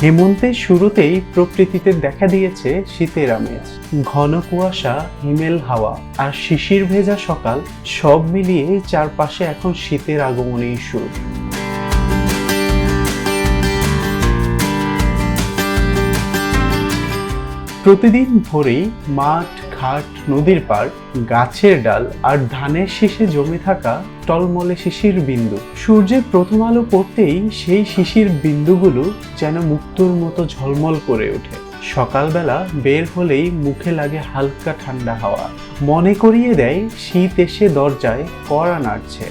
হেমন্তের শুরুতেই প্রকৃতিতে দেখা দিয়েছে শীতের আমেজ। ঘন কুয়াশা, হিমেল হাওয়া আর শিশির ভেজা সকাল সব মিলিয়ে চারপাশে এখন শীতের আগমনের সুর। প্রতিদিন ভোরেই মাঠ, ঘাট, নদীর পাড়, গাছের ডাল আর ধানের শীষে জমে থাকা টলমলে শিশির বিন্দু। সূর্যের প্রথম আলো পড়তেই সেই শিশির বিন্দুগুলো যেন মুক্তোর মতো ঝলমল করে ওঠে। সকালবেলা বের হলেই মুখে লাগে হালকা ঠান্ডা হাওয়া, মনে করিয়ে দেয় শীত এসে দরজায় কড়া নাড়ছে।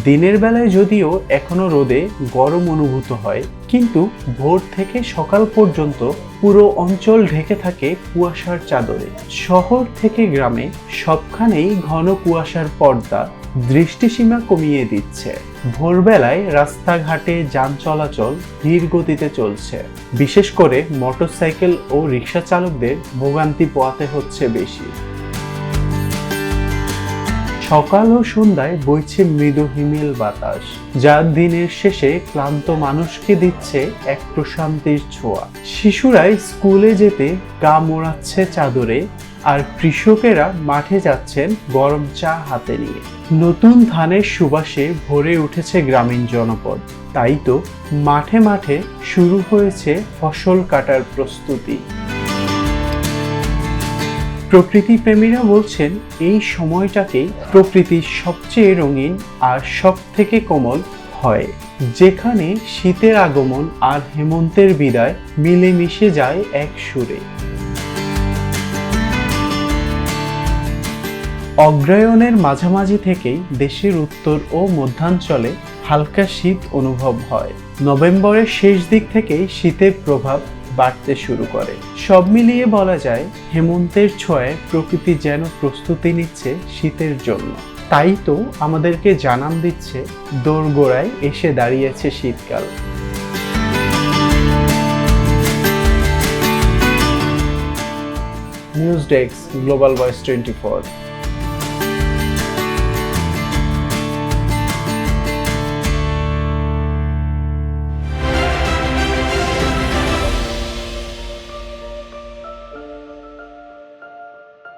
দিনের বেলায় যদিও এখনো রোদে গরম অনুভূত হয়, কিন্তু ভোর থেকে সকাল পর্যন্ত পুরো অঞ্চল ঢেকে থাকে কুয়াশার চাদরে। শহর থেকে গ্রামে সবখানেই ঘন কুয়াশার পর্দা দৃষ্টিসীমা কমিয়ে দিচ্ছে। ভোরবেলায় রাস্তাঘাটে যান চলাচল ধীর গতিতে চলছে। বিশেষ করে মোটরসাইকেল ও রিক্সা চালকদের ভোগান্তি পোহাতে হচ্ছে বেশি। সকাল ও সন্ধ্যায় বইছে মৃদু হিমেল বাতাস, যা দিনের শেষে ক্লান্ত মানুষকে দিচ্ছে এক প্রশান্তির ছোঁয়া। শিশুরা স্কুলে যেতে গা মোড়াচ্ছে চাদরে, আর কৃষকেরা মাঠে যাচ্ছেন গরম চা হাতে নিয়ে। নতুন ধানের সুবাসে ভরে উঠেছে গ্রামীণ জনপদ। তাই তো মাঠে মাঠে শুরু হয়েছে ফসল কাটার প্রস্তুতি। প্রকৃতি প্রেমীরা বলছেন এই সময়টাকেই প্রকৃতির সবচেয়ে রঙিন আর সব থেকে কোমল হয়, যেখানে শীতের আগমন আর হেমন্তের বিদায় মিলেমিশে যায় এক সুরে। অগ্রহায়ণের মাঝামাঝি থেকেই দেশের উত্তর ও মধ্যাঞ্চলে হালকা শীত অনুভব হয়। নভেম্বরের শেষ দিক থেকেই শীতের প্রভাব বাড়তে শুরু করে। সব মিলিয়ে বলা যায় হেমন্তের ছোঁয়ায় প্রকৃতি যেন প্রস্তুতি নিচ্ছে শীতের জন্য। তাই তো আমাদেরকে জানান দিচ্ছে দোরগোড়ায় এসে দাঁড়িয়েছে শীতকাল। News desk, global voice 24।